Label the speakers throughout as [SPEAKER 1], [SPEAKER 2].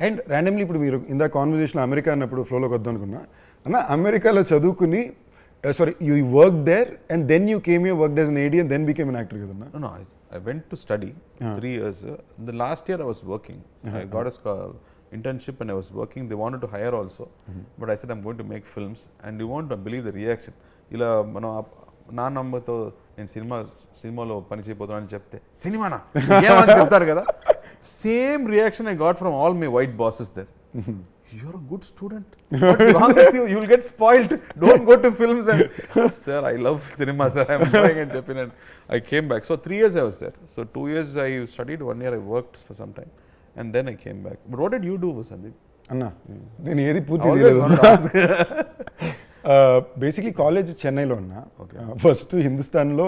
[SPEAKER 1] And randomly ఇప్పుడు మీరు ఇందా కాన్వర్జేషన్ అమెరికా అన్నప్పుడు ఫ్లోలోకి వద్దాం అనుకున్నా అన్న, అమెరికాలో చదువుకుని sorry you work there and then you came you work as an AD and then became an actor కదన్నా?
[SPEAKER 2] No, I went to study 3 years. The last year I was working. I got a internship and I was working. They wanted to hire also, but I said I'm going to make films, and you won't believe the reaction. ఇలా మనం నా నంబర్తో నేను సినిమాలో పని చేయబోతున్నాను అని చెప్తే సినిమానా ఏమని చెప్తారు కదా, same reaction I got from all my white bosses there. You're a good student. What's wrong with you? You'll get spoiled. Don't go to films. And sir, I love cinema, sir. I'm going and jumping. And I came back. So 3 years I was there. So 2 years I studied. 1 year I worked for some time, and then I came back. But what did you do, Sandeep?
[SPEAKER 1] అన్నా నేను ఏది పూర్తి చేయలేదు. Basically college చెన్నైలో ఉన్నా. First హిందుస్థాన్లో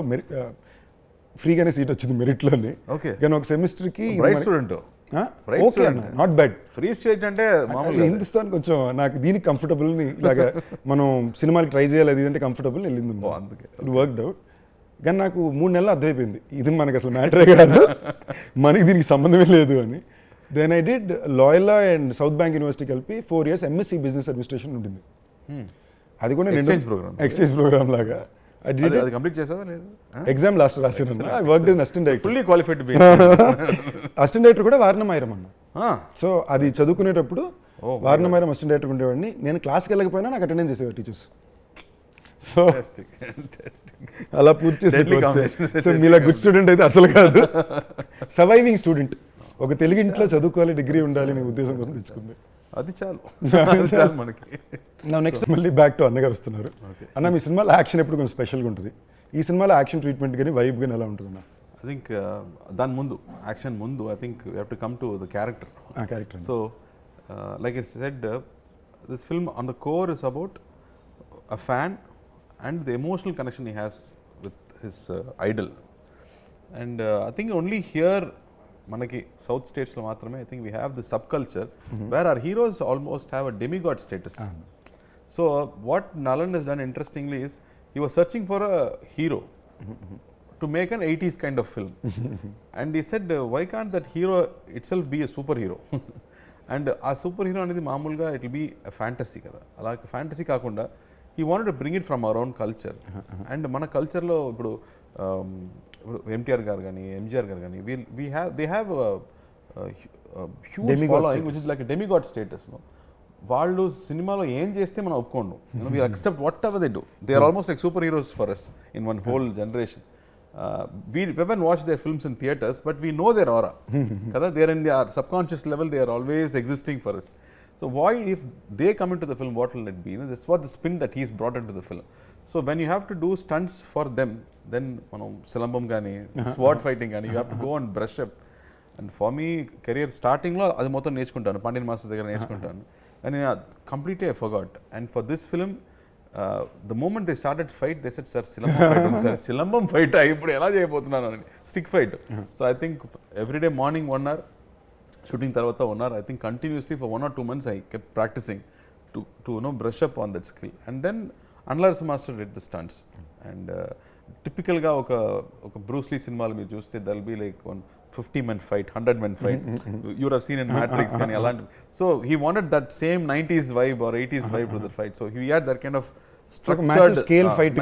[SPEAKER 1] ఫ్రీగానే seat వచ్చింది మెరిట్లోనే. కానీ ఒక సెమిస్టర్కి
[SPEAKER 2] student
[SPEAKER 1] not bad.
[SPEAKER 2] Free state అంటే
[SPEAKER 1] హిందుస్థాన్ కొంచెం నాకు దీనికి కంఫర్టబుల్, ఇలాగా మనం సినిమాకి ట్రై చేయాలి అది అంటే కంఫర్టబుల్ వెళ్ళింది. It worked out. కానీ నాకు 3 నెలలు అర్థమైపోయింది ఇది మనకి అసలు మ్యాటరే కాదు, మనకి దీనికి సంబంధమే లేదు అని. Then I did Loyola and South Bank University కలిపి 4 years ఎంఎస్సీ బిజినెస్ అడ్మినిస్ట్రేషన్ ఉంటుంది. అది కూడా ఎక్స్చేంజ్ ప్రోగ్రామ్ లాగా.
[SPEAKER 2] కంప్లీట్ చేసావా లేదు?
[SPEAKER 1] ఎగ్జామ్ లాస్ట్ రాసాను. I worked as assistant director.
[SPEAKER 2] Fully qualified
[SPEAKER 1] assistant director కూడా వారణమైరం అన్న. సో అది చదువుకునేటప్పుడు వారణమైరం అసిస్టెంట్ డైరెక్టర్ ఉండేవాడిని. నేను క్లాస్కి వెళ్ళకపోయినా నాకు అటెండెన్స్ చేసేవారు టీచర్స్. సో అలా పూర్తి చేసి సో మీలా గుడ్ స్టూడెంట్ అయితే అసలు కాదు, సర్వైవింగ్ స్టూడెంట్. ఒక తెలుగు ఇంట్లో చదువుకోవాలి, డిగ్రీ ఉండాలి అనే ఉద్దేశం కోసం తెచ్చుకుంది.
[SPEAKER 2] అది చాలు మనకి.
[SPEAKER 1] నెక్స్ట్ మళ్ళీ బ్యాక్ టు అన్నగారు వస్తున్నారు. అన్న, మీ సినిమాలో యాక్షన్ ఎప్పుడు కొంచెం స్పెషల్గా ఉంటుంది. ఈ సినిమాలో యాక్షన్ ట్రీట్మెంట్ కానీ వైబ్ కానీ ఎలా ఉంటుంది అన్న?
[SPEAKER 2] ఐ థింక్ దాని ముందు యాక్షన్ ముందు I think you have to come to the character. So like I said, this film on the core is about a fan and the emotional connection he has with his idol. And I think only here manaki south states lo maatrame I think we have the subculture where our heroes almost have a demigod status. So what Nalan has done interestingly is he was searching for a hero to make an 80s kind of film. And he said, why can't that hero itself be a superhero? And a superhero anedi maamulga it will be a fantasy kada, alaka fantasy kaakunda he wanted to bring it from our own culture. And mana culture lo ipudu MTR garu gani MGR garu gani they have a huge demigod following status, which is like a demigod status, no. Vallu cinema lo em cheste mana opkondu, we accept whatever they do. They are almost like superheroes for us in one whole generation. We haven't watched their films in theaters, but we know their aura kada. They are in their subconscious level, they are always existing for us. So why, if they come into the film, what will it be? That's what the spin that he's brought into the film. So when you have to do stunts for them, then silambam gani, sword fighting gani, you have to go and brush up. And for me, career starting lo adi mottham nechukuntanu, Pandian master దగ్గర nechukuntanu, and completely I forgot. And for this film, the moment they started fight, they said, sir, silambam fight ippudu ela cheyabothunanu ani, stick fight. So I think every day morning 1 hour, shooting tarvata 1 hour, I think continuously for 1 or 2 months I kept practicing to brush up on that skill. And then Annagaru master did the stunts. And typical ga oka Bruce Lee cinema lo meer chuste there will be like one 50-man fight, 100-man fight. You would have seen in Matrix kani alanti. So he wanted that same 90s vibe or 80s vibe to the fight. So he had that kind of structured
[SPEAKER 1] scale fight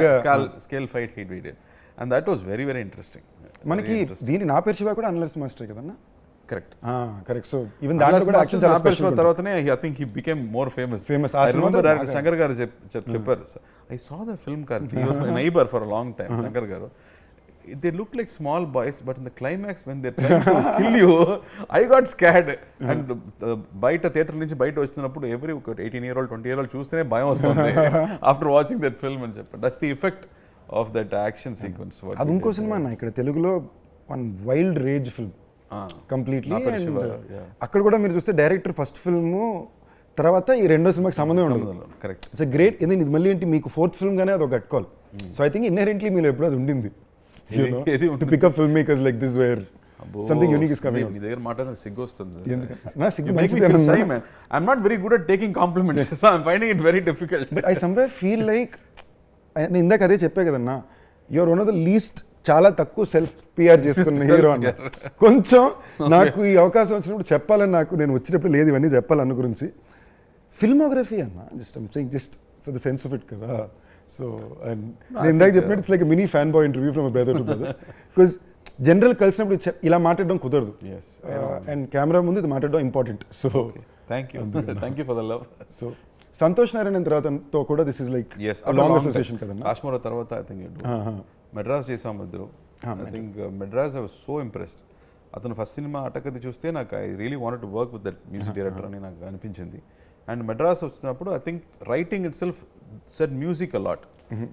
[SPEAKER 2] scale fight he did. And that was very, very interesting.
[SPEAKER 1] Manaki దీని నా పేరు శివ కూడా Annagaru master కదన్నా?
[SPEAKER 2] Correct.
[SPEAKER 1] Correct. So even that కూడా action చాలా special.
[SPEAKER 2] తర్వాతనే I think he became more famous. I remember Shankar garu chepparu, I saw the film Karthi. He was my neighbor for a long time. Shankar garu, they look like small boys, but in the climax when they're trying to kill you, I got scared. And బయట theatre నుంచి బయట వచ్చినప్పుడు every 18-year-old 20-year-old చూస్తేనే భయం వస్తుంది after watching that film అని చెప్పారు. That's the effect of that action sequence.
[SPEAKER 1] అది ఇంకో సినిమా అన్న, ఇక్కడ తెలుగులో one wild rage film completely. అక్కడ కూడా మీరు చూస్తే డైరెక్టర్ ఫస్ట్ ఫిల్మ్ తర్వాత ఈ రెండో సినిమాకి సంబంధం ఉండదు.
[SPEAKER 2] కరెక్ట్.
[SPEAKER 1] It's great. ఇది మళ్ళీ ఏంటి మీకు 4th ఫిల్మ్ గానే అది ఒక గట్టుకోవాలి. సో ఐ థింక్ ఇన్హెరెంట్లీ మీరు ఎప్పుడు అది ఉండింది to pick up film makers like this where something unique is coming.
[SPEAKER 2] మీ దగ్గర మాట్లాడిన సిగ్గు వస్తుంది.
[SPEAKER 1] నా సిగ్గు మంచిది.
[SPEAKER 2] I'm not very good at taking compliments, so I'm finding it very difficult.
[SPEAKER 1] But I somewhere feel like, నేను ఇందాక అదే చెప్పే కదన్నా, you are one of the least చాలా తక్కువ సెల్ఫ్ పిఆర్ చేసుకున్న హీరో అన్న. కొంచెం నాకు ఈ అవకాశం వచ్చినప్పుడు చెప్పాలని నాకు నేను వచ్చినప్పుడు లేదు ఇవన్నీ చెప్పాలన్న గురించి. ఫిల్మోగ్రఫీ అన్న just for the sense of it కదా. సో అండ్ నేను ఇందాక చెప్పినట్టు it's like mini fan boy interview from brother to brother. Because general కలిసినప్పుడు ఇలా మాట్లాడడం కుదరదు అండ్ కెమెరా ముందు ఇది మాట్లాడడం important. So
[SPEAKER 2] thank you for the love.
[SPEAKER 1] So Santhosh Narayan తర్వాతతో కూడా this is like long association కదన్నా.
[SPEAKER 2] కాశ్మీర్ తర్వాత ఐ థింక్ మెడ్రాస్ చేసాం ఇద్దరు. I think Madras I was so impressed. అతను ఫస్ట్ సినిమా అటకది చూస్తే నాకు I really wanted to work with that music director అని నాకు అనిపించింది. అండ్ మెడ్రాస్ వచ్చినప్పుడు I think writing itself said music a lot.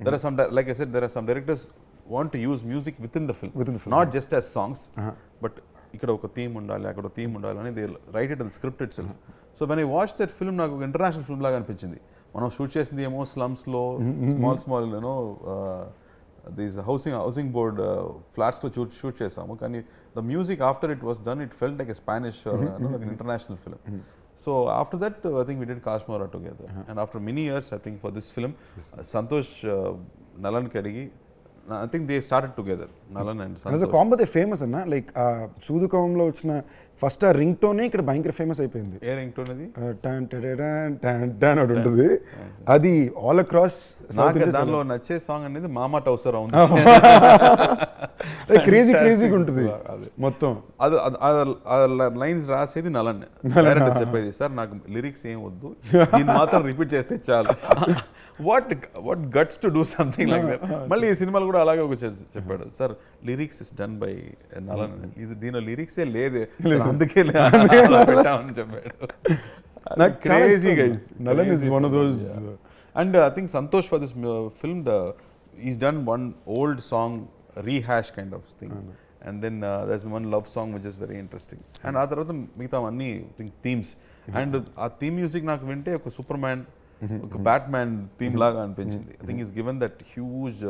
[SPEAKER 2] There are some like I said there are some directors want to use music within the film, not just as songs, but ఇక్కడ ఒక theme ఉండాలి, అక్కడ ఒక theme ఉండాలి అని they write it in the script itself. So when I watch that film నాకు ఒక international film లాగా అనిపించింది. మనం షూట్ చేసింది ఏమో స్లమ్స్లో small you know these housing board ఫ్లాట్స్లో షూట్ చేసాము. కానీ the music after it was done it felt like a Spanish like international film. So after that, I think we did Kashmir together. And after many years, I think for this film, Santosh Nalan Kadigi, I think they started together, Nalan and Santosh.
[SPEAKER 1] As a combo, they famous anna. Like Sudukamlo వచ్చిన first ఆ ring టోనే ఇక్కడ భయంకర famous అయిపోయింది.
[SPEAKER 2] ఏ ring tone అది?
[SPEAKER 1] టన్ టన్ టన్ టన్ అని ఉంటుంది. అది all across south India.
[SPEAKER 2] దానిలో నచ్చే సాంగ్ అనేది మామా టౌసర్ ఉంది.
[SPEAKER 1] క్రేజీగా ఉంటుంది మొత్తం.
[SPEAKER 2] అది లైన్స్ రాసేది నలన్ డైరెక్టర్ చెప్పేది, సార్ నాకు లిరిక్స్ ఏం వద్దు, దీన్ని మాత్రం రిపీట్ చేస్తే చాలు. What guts to do something like that. మళ్ళీ ఈ సినిమాలు కూడా అలాగే ఒక చెప్పాడు, sir lyrics is done by Nalan, ఇది దీనిలో లిరిక్సే లేదే అందుకే పెట్టామని చెప్పాడు. Crazy guys.
[SPEAKER 1] Nalan is one of those.
[SPEAKER 2] And I think Santosh for this film, he's done one old song rehash kind of thing. And then there's one love song which is very interesting. And ఆ తర్వాత మిగతా అన్ని themes. And ఆ theme music నాకు వింటే ఒక Superman, ఒక Batman theme లాగా అనిపించింది. I think he's given that huge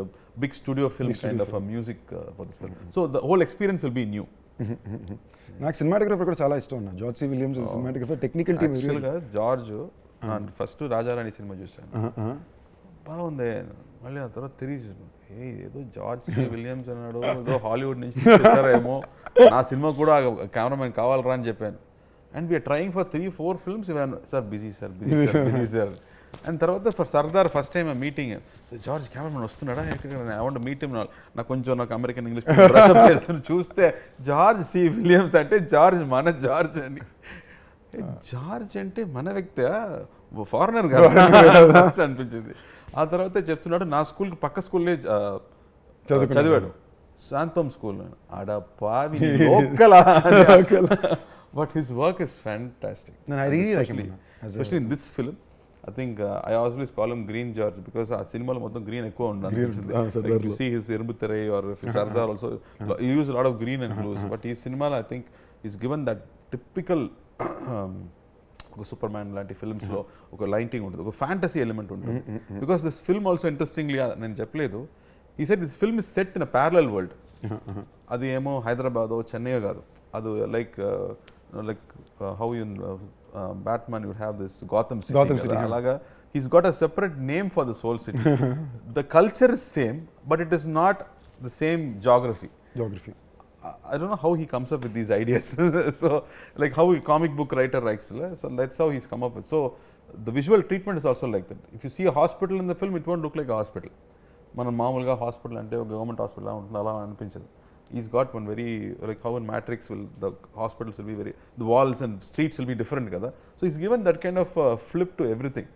[SPEAKER 2] big studio film kind of a music for this film. So the whole experience will be new.
[SPEAKER 1] నాకు సినిమాటోగ్రఫర్ కూడా చాలా ఇష్టం ఉన్నా. George C Williams cinematographer, technical team.
[SPEAKER 2] యాక్చువల్గా George first రాజారాణి cinema చూశాను, బాగుంది. మళ్ళీ ఆ తర్వాత తిరిగి ఏదో జార్జ్ సి విలియమ్స్ అన్నాడు, ఏదో హాలీవుడ్ నుంచి తెచ్చారేమో, నా సినిమా కూడా కెమెరామెన్ కావాలరా అని చెప్పాను. And we're trying for 3-4 films, sir busy sir. And తర్వాత for Sardar first time meeting, George cameraman వస్తున్నాడా, ఐ వాంట్ మీట్ హిమ్. నాకు అమెరికన్ ఇంగ్లీష్ బ్రషప్ చేస్తాను, చూస్తే జార్జ్ సి విలియమ్స్ అంటే జార్జ్ మన జార్జ్ అని. జార్జ్ అంటే మన వ్యక్తి, ఫారినర్ కదా ఫస్ట్ అనిపించింది. ఆ తర్వాత చెప్తున్నాడు నా స్కూల్కి పక్క స్కూల్నే చదివాడు, శాంతం స్కూల్. ఆడపావి లోకలా. But his work is fantastic, especially in this film. I think I always call him Green George because ఆ సినిమాలో మొత్తం గ్రీన్ ఎక్కువ ఉండాలి. Like you see his Irumbuthare or Sardar also, he use a lot of green and blues. But ఈ సినిమాలో I think he's given that typical ఒక Superman లాంటి ఫిల్మ్స్లో ఒక లైటింగ్ ఉంటుంది, ఒక ఫ్యాంటసీ ఎలిమెంట్ ఉంటుంది. Because this film also interestingly, నేను చెప్పలేదు, ఈ set this film is set in a parallel world. అది ఏమో హైదరాబాదో చెన్నైయో కాదు, అది like how you Batman would have this Gotham City. Alaga, he's got a separate name for this whole city. The culture is same, but it is not the same geography. I don't know how he comes up with these ideas. So like how a comic book writer writes, so that's how he's come up with. So the visual treatment is also like that. If you see a hospital in the film, it won't look like a hospital. మనం మామూలుగా hospital అంటే ఒక government hospital ఉంటుంది అలా అనిపించదు. He's got one very, like how in Matrix the hospitals will be very, the walls and streets will be different kada. So he's given that kind of flip to everything.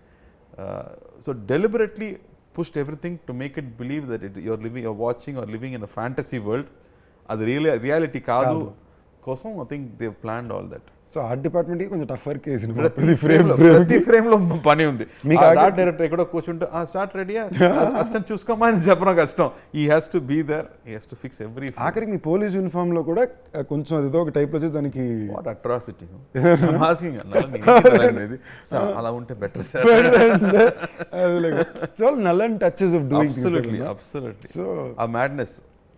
[SPEAKER 2] So deliberately pushed everything to make it believe that you're watching or living in a fantasy world. Adi reality kaadu kosam I think they've planned all that.
[SPEAKER 1] So art department కొంచెం tough work చేసింది.
[SPEAKER 2] ప్రతి frame లో పని ఉంది. Art director ఎక్కడో కూర్చుంటే start రెడీయా assistant చూసుకోమా అని చెప్పడం కష్టం. He has to be there, he has to fix every.
[SPEAKER 1] ఆఖరికి మీ పోలీస్ యూనిఫామ్ లో కూడా కొంచెం ఏదో ఒక టైప్ లో వచ్చి దానికి
[SPEAKER 2] వాట్ అట్రాసిటీ ఆస్కింగ్ అలా ఉంటే better sir.
[SPEAKER 1] So Nalan touches of doing
[SPEAKER 2] absolutely. So ఆ మ్యాడ్నెస్